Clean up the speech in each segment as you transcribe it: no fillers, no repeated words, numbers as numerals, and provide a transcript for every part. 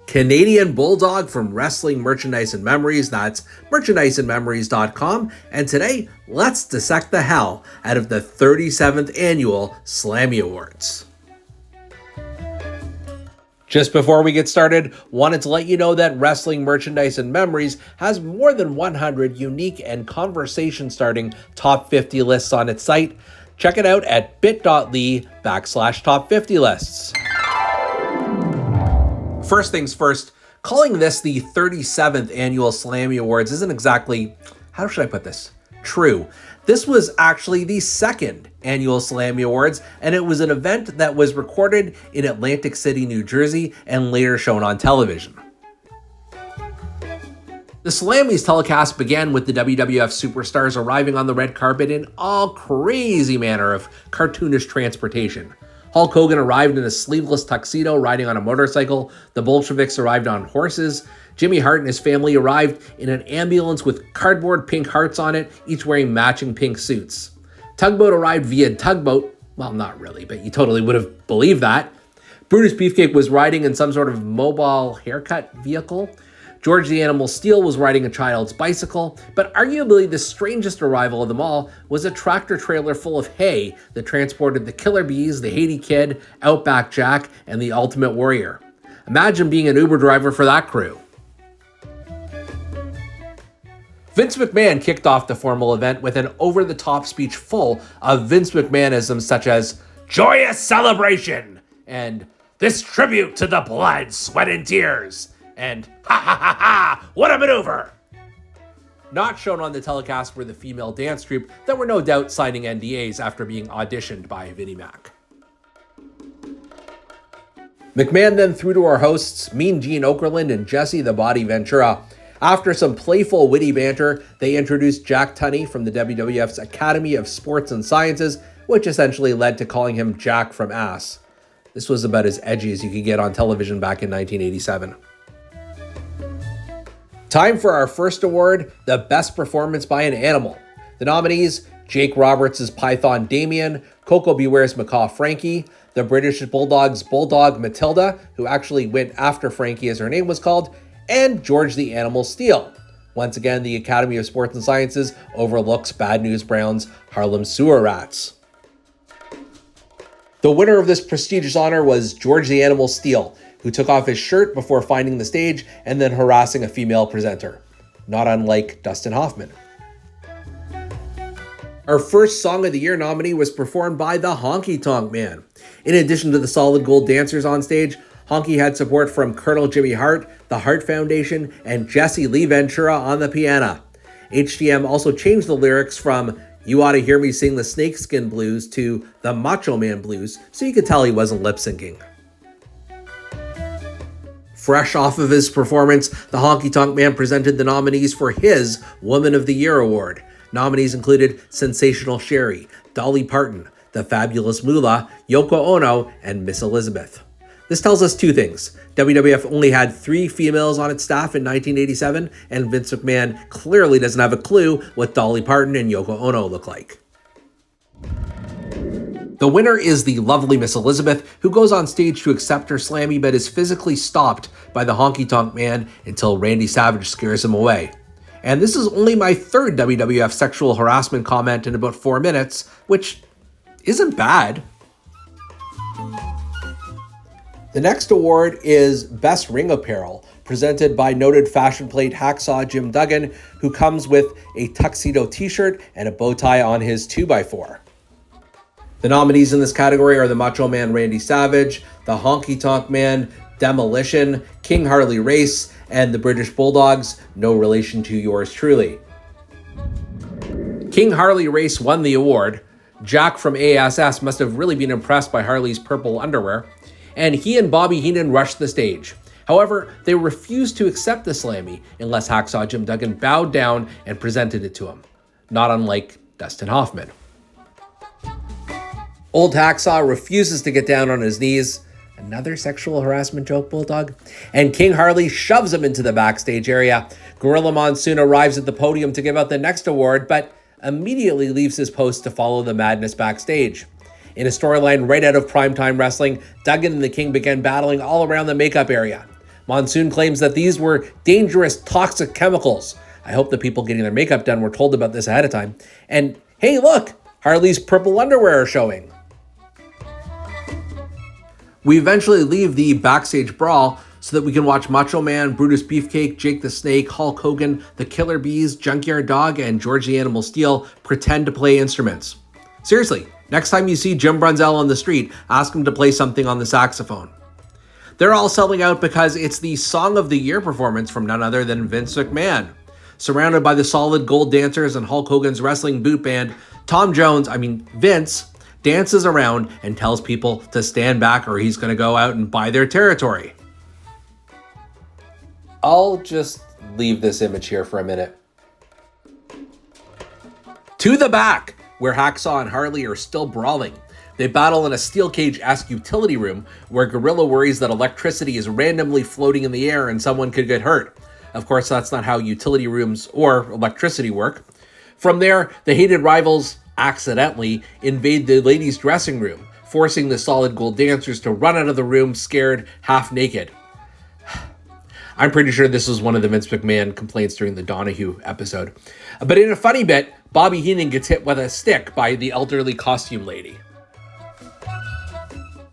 Canadian Bulldog from Wrestling Merchandise and Memories. That's merchandiseandmemories.com. And today, let's dissect the hell out of the 37th Annual Slammy Awards. Just before we get started, wanted to let you know that Wrestling Merchandise and Memories has more than 100 unique and conversation-starting top 50 lists on its site. Check it out at bit.ly/top 50 lists. First things first, calling this the 37th Annual Slammy Awards isn't exactly, how should I put this, true. This was actually the second Annual Slammy Awards, and it was an event that was recorded in Atlantic City, New Jersey, and later shown on television. The Slammy's telecast began with the WWF superstars arriving on the red carpet in all crazy manner of cartoonish transportation. Hulk Hogan arrived in a sleeveless tuxedo riding on a motorcycle. The Bolsheviks arrived on horses. Jimmy Hart and his family arrived in an ambulance with cardboard pink hearts on it, each wearing matching pink suits. Tugboat arrived via tugboat. Well, not really, but you totally would have believed that. Brutus Beefcake was riding in some sort of mobile haircut vehicle. George the Animal Steel was riding a child's bicycle, but arguably the strangest arrival of them all was a tractor trailer full of hay that transported the Killer Bees, the Haiti Kid, Outback Jack, and the Ultimate Warrior. Imagine being an Uber driver for that crew. Vince McMahon kicked off the formal event with an over-the-top speech full of Vince McMahonisms such as "Joyous Celebration" and "This Tribute to the Blood, Sweat, and Tears," and "Ha ha ha ha, what a maneuver!" Not shown on the telecast were the female dance troupe that were no doubt signing NDAs after being auditioned by Vinnie Mac. McMahon then threw to our hosts Mean Gene Okerlund and Jesse the Body Ventura. After some playful, witty banter, they introduced Jack Tunney from the WWF's Academy of Sports and Sciences, which essentially led to calling him Jack from Ass. This was about as edgy as you could get on television back in 1987. Time for our first award, the Best Performance by an Animal. The nominees, Jake Roberts' Python Damien, Coco Beware's Macaw Frankie, the British Bulldog's Bulldog Matilda, who actually went after Frankie as her name was called, and George the Animal Steel. Once again, the Academy of Sports and Sciences overlooks Bad News Brown's Harlem Sewer Rats. The winner of this prestigious honor was George the Animal Steel, who took off his shirt before finding the stage and then harassing a female presenter, not unlike Dustin Hoffman. Our first Song of the Year nominee was performed by the Honky Tonk Man. In addition to the solid gold dancers on stage, Honky had support from Colonel Jimmy Hart, the Hart Foundation, and Jesse Lee Ventura on the piano. HTM also changed the lyrics from "You Oughta Hear Me Sing the Snakeskin Blues" to "The Macho Man Blues," so you could tell he wasn't lip-syncing. Fresh off of his performance, the Honky Tonk Man presented the nominees for his Woman of the Year award. Nominees included Sensational Sherry, Dolly Parton, The Fabulous Moolah, Yoko Ono, and Miss Elizabeth. This tells us two things. WWF only had 3 females on its staff in 1987, and Vince McMahon clearly doesn't have a clue what Dolly Parton and Yoko Ono look like. The winner is the lovely Miss Elizabeth, who goes on stage to accept her Slammy but is physically stopped by the Honky Tonk Man until Randy Savage scares him away. And this is only my third WWF sexual harassment comment in about 4 minutes, which isn't bad. The next award is Best Ring Apparel, presented by noted fashion plate hacksaw Jim Duggan, who comes with a tuxedo t-shirt and a bow tie on his 2x4. The nominees in this category are the Macho Man Randy Savage, the Honky Tonk Man, Demolition, King Harley Race, and the British Bulldogs, no relation to yours truly. King Harley Race won the award. Jack from ASS must have really been impressed by Harley's purple underwear, and he and Bobby Heenan rushed the stage. However, they refused to accept the Slammy unless Hacksaw Jim Duggan bowed down and presented it to him, not unlike Dustin Hoffman. Old Hacksaw refuses to get down on his knees. Another sexual harassment joke, Bulldog? And King Harley shoves him into the backstage area. Gorilla Monsoon arrives at the podium to give out the next award, but immediately leaves his post to follow the madness backstage. In a storyline right out of primetime wrestling, Duggan and the King began battling all around the makeup area. Monsoon claims that these were dangerous, toxic chemicals. I hope the people getting their makeup done were told about this ahead of time. And hey, look, Harley's purple underwear are showing. We eventually leave the backstage brawl so that we can watch Macho Man, Brutus Beefcake, Jake the Snake, Hulk Hogan, the Killer Bees, Junkyard Dog, and George the Animal Steel pretend to play instruments. Seriously, next time you see Jim Brunzell on the street, ask him to play something on the saxophone. They're all selling out because it's the Song of the Year performance from none other than Vince McMahon. Surrounded by the solid gold dancers and Hulk Hogan's wrestling boot band, Vince, dances around and tells people to stand back or he's going to go out and buy their territory. I'll just leave this image here for a minute. To the back, where Hacksaw and Harley are still brawling. They battle in a steel cage-esque utility room where Gorilla worries that electricity is randomly floating in the air and someone could get hurt. Of course, that's not how utility rooms or electricity work. From there, the hated rivals accidentally invade the ladies' dressing room, forcing the solid gold dancers to run out of the room scared, half naked. I'm pretty sure this was one of the Vince McMahon complaints during the Donahue episode. But in a funny bit, Bobby Heenan gets hit with a stick by the elderly costume lady.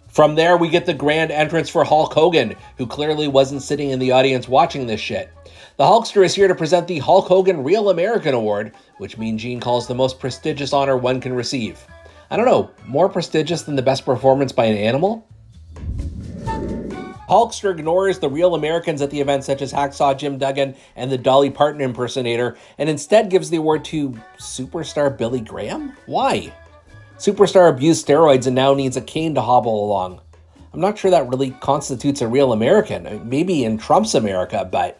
From there, we get the grand entrance for Hulk Hogan, who clearly wasn't sitting in the audience watching this shit. The Hulkster is here to present the Hulk Hogan Real American Award, which Mean Gene calls the most prestigious honor one can receive. I don't know, more prestigious than the best performance by an animal? Hulkster ignores the real Americans at the event, such as Hacksaw Jim Duggan and the Dolly Parton impersonator, and instead gives the award to superstar Billy Graham? Why? Superstar abused steroids and now needs a cane to hobble along. I'm not sure that really constitutes a real American. Maybe in Trump's America, but...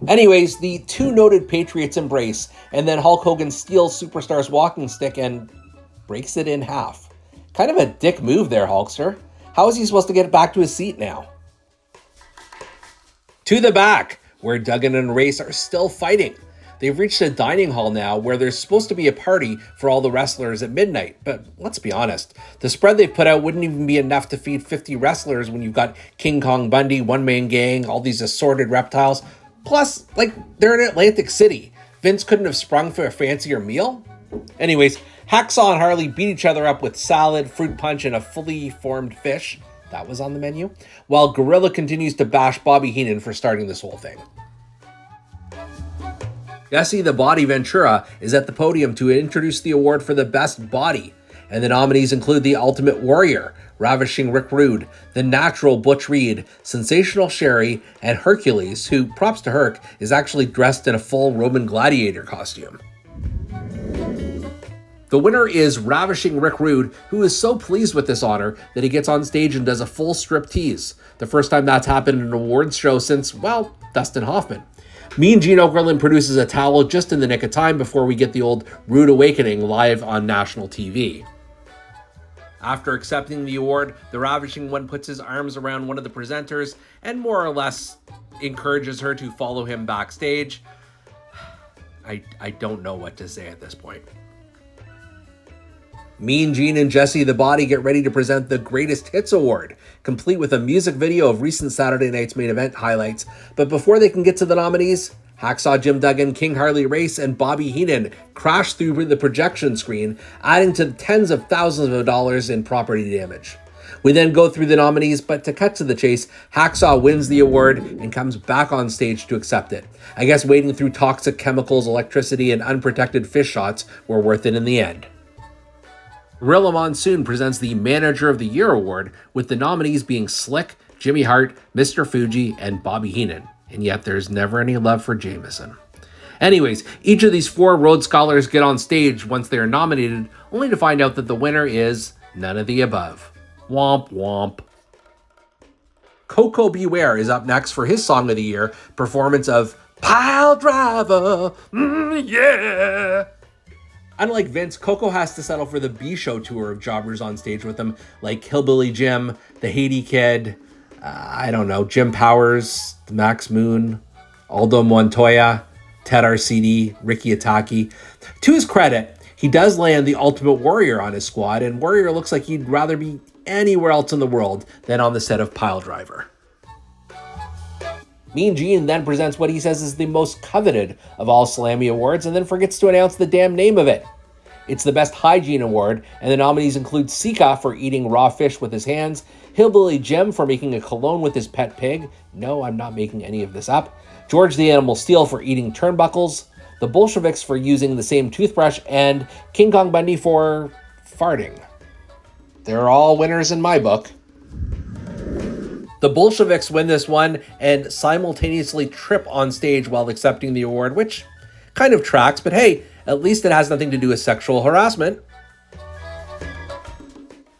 Anyways, the two noted patriots embrace, and then Hulk Hogan steals Superstar's walking stick and breaks it in half. Kind of a dick move there, Hulkster. How is he supposed to get back to his seat now? To the back, where Duggan and Race are still fighting. They've reached a dining hall now where there's supposed to be a party for all the wrestlers at midnight. But let's be honest, the spread they've put out wouldn't even be enough to feed 50 wrestlers when you've got King Kong Bundy, One Man Gang, all these assorted reptiles. Plus, they're in Atlantic City. Vince couldn't have sprung for a fancier meal? Anyways, Hacksaw and Harley beat each other up with salad, fruit punch, and a fully formed fish. That was on the menu. While Gorilla continues to bash Bobby Heenan for starting this whole thing. Jesse the Body Ventura is at the podium to introduce the award for the best body. And the nominees include the Ultimate Warrior, Ravishing Rick Rude, The Natural Butch Reed, Sensational Sherry, and Hercules, who, props to Herc, is actually dressed in a full Roman gladiator costume. The winner is Ravishing Rick Rude, who is so pleased with this honor that he gets on stage and does a full striptease. The first time that's happened in an awards show since, well, Dustin Hoffman. Mean Gene Okerlund produces a towel just in the nick of time before we get the old Rude Awakening live on national TV. After accepting the award, the Ravishing one puts his arms around one of the presenters and more or less encourages her to follow him backstage. I don't know what to say at this point. Mean Gene and Jesse the Body get ready to present the Greatest Hits Award, complete with a music video of recent Saturday night's main event highlights. But before they can get to the nominees, Hacksaw Jim Duggan, King Harley Race, and Bobby Heenan crash through the projection screen, adding to tens of thousands of dollars in property damage. We then go through the nominees, but to cut to the chase, Hacksaw wins the award and comes back on stage to accept it. I guess wading through toxic chemicals, electricity, and unprotected fish shots were worth it in the end. Gorilla Monsoon presents the Manager of the Year award, with the nominees being Slick, Jimmy Hart, Mr. Fuji, and Bobby Heenan. And yet there's never any love for Jameson. Anyways, each of these four Rhodes Scholars get on stage once they are nominated, only to find out that the winner is none of the above. Womp womp. Coco Beware is up next for his Song of the Year performance of Pile Driver. Yeah. Unlike Vince, Coco has to settle for the B-show tour of jobbers on stage with him, like Hillbilly Jim, the Haiti Kid, Jim Powers, Max Moon, Aldo Montoya, Ted Arcidi, Ricky Ataki. To his credit, He does land the Ultimate Warrior on his squad, and Warrior looks like he'd rather be anywhere else in the world than on the set of Piledriver. Mean Gene then presents what he says is the most coveted of all Slammy Awards, and then forgets to announce the damn name of it. It's the Best Hygiene Award, and the nominees include Sika for eating raw fish with his hands, Hillbilly Jim for making a cologne with his pet pig. No, I'm not making any of this up. George the Animal Steel for eating turnbuckles, the Bolsheviks for using the same toothbrush, and King Kong Bundy for farting. They're all winners in my book. The Bolsheviks win this one and simultaneously trip on stage while accepting the award, which kind of tracks, but hey, at least it has nothing to do with sexual harassment.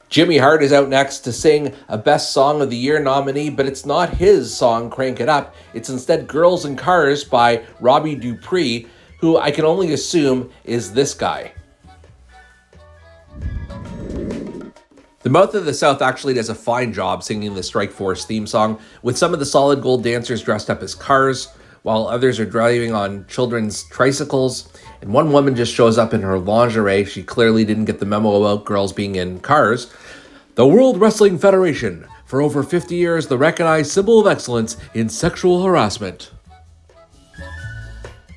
Jimmy Hart is out next to sing a Best Song of the Year nominee, but it's not his song, Crank It Up. It's instead Girls and Cars by Robbie Dupree, who I can only assume is this guy. The Mouth of the South actually does a fine job singing the Strike Force theme song, with some of the Solid Gold dancers dressed up as cars, while others are driving on children's tricycles, and one woman just shows up in her lingerie. She clearly didn't get the memo about girls being in cars. The World Wrestling Federation, for over 50 years, the recognized symbol of excellence in sexual harassment.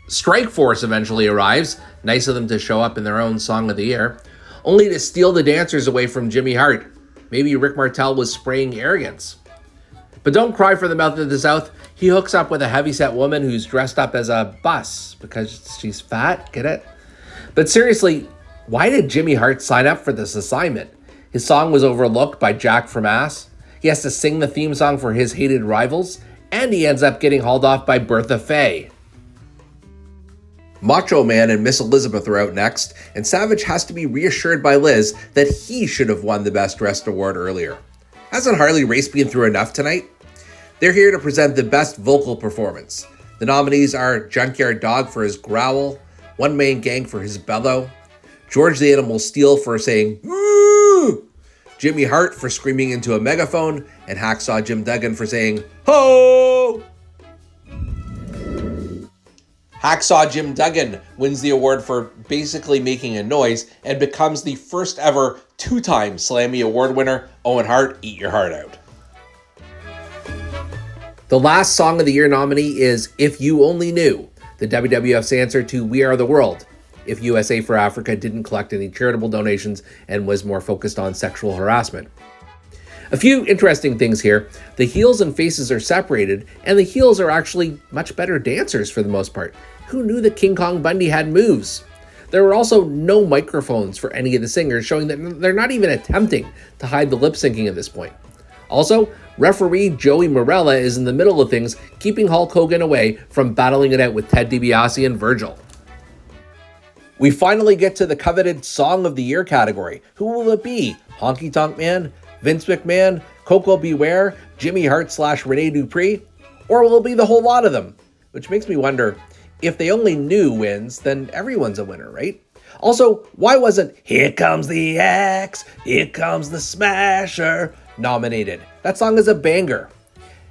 Strike Force eventually arrives, nice of them to show up in their own Song of the Year, only to steal the dancers away from Jimmy Hart. Maybe Rick Martel was spraying arrogance. But don't cry for the Mouth of the South. He hooks up with a heavyset woman who's dressed up as a bus because she's fat, get it? But seriously, why did Jimmy Hart sign up for this assignment? His song was overlooked by Jack from Ass. He has to sing the theme song for his hated rivals, and he ends up getting hauled off by Bertha Faye. Macho Man and Miss Elizabeth are out next, and Savage has to be reassured by Liz that he should have won the Best Dressed award earlier. Hasn't Harley Race been through enough tonight? They're here to present the Best Vocal Performance. The nominees are Junkyard Dog for his growl, One Man Gang for his bellow, George the Animal Steel for saying "Woo!", Jimmy Hart for screaming into a megaphone, and Hacksaw Jim Duggan for saying "Ho!". Hacksaw Jim Duggan wins the award for basically making a noise and becomes the first ever two-time Slammy Award winner. Owen Hart, eat your heart out. The last Song of the Year nominee is If You Only Knew, the WWF's answer to We Are the World, if USA for Africa didn't collect any charitable donations and was more focused on sexual harassment. A few interesting things here. The heels and faces are separated, and the heels are actually much better dancers for the most part. Who knew that King Kong Bundy had moves? There were also no microphones for any of the singers, showing that they're not even attempting to hide the lip syncing at this point. Also, referee Joey Morella is in the middle of things, keeping Hulk Hogan away from battling it out with Ted DiBiase and Virgil. We finally get to the coveted Song of the Year category. Who will it be? Honky Tonk Man? Vince McMahon? Coco Beware? Jimmy Hart / Rene Dupree? Or will it be the whole lot of them? Which makes me wonder, if They Only Knew wins, then everyone's a winner, right? Also, why wasn't Here Comes the Axe, Here Comes the Smasher nominated? That song is a banger.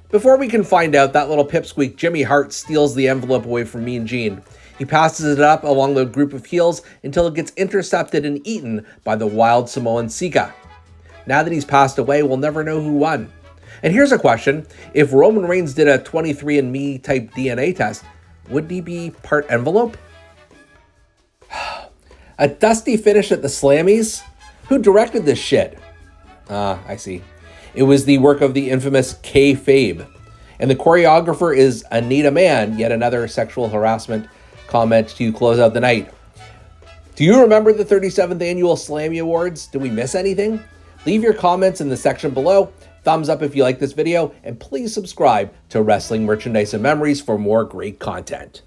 Before we can find out, that little pipsqueak Jimmy Hart steals the envelope away from Mean Gene. He passes it up along the group of heels until it gets intercepted and eaten by the wild Samoan Sika. Now that he's passed away, we'll never know who won. And here's a question. If Roman Reigns did a 23andMe type DNA test, would he be part envelope? A dusty finish at the Slammies? Who directed this shit? I see. It was the work of the infamous K-Fabe. And the choreographer is Anita Mann, yet another sexual harassment comment to close out the night. Do you remember the 37th Annual Slammy Awards? Did we miss anything? Leave your comments in the section below. Thumbs up if you like this video, and please subscribe to Wrestling Merchandise and Memories for more great content.